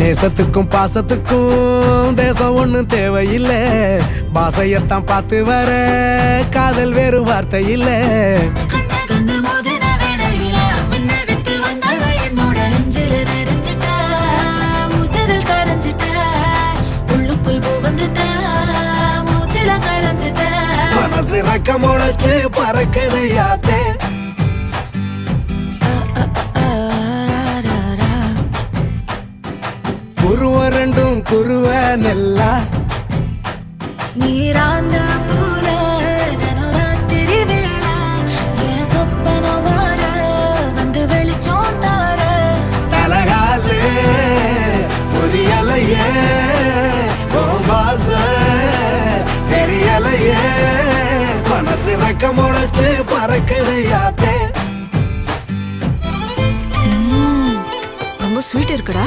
நேசத்துக்கும் பாசத்துக்கும் தேசம் ஒண்ணும் தேவையில்லை. பாசையத்தான் பார்த்து வர காதல் வேறு வார்த்தை இல்ல. மனசு ரக்க முளைச்சு பறக்குதையாத்தே. குருவ ரெண்டும் குருவ நெல்லா நீராந்த போல தினராத்திரி வேள என் சொப்பன வார வந்து வெளிச்சம் தார தலகாலு புரியலையே பாச தெரியலையே. மனசு ரக்க முளைச்சு பறக்குதையாத்தே. ரொம்ப ஸ்வீட் இருக்குடா.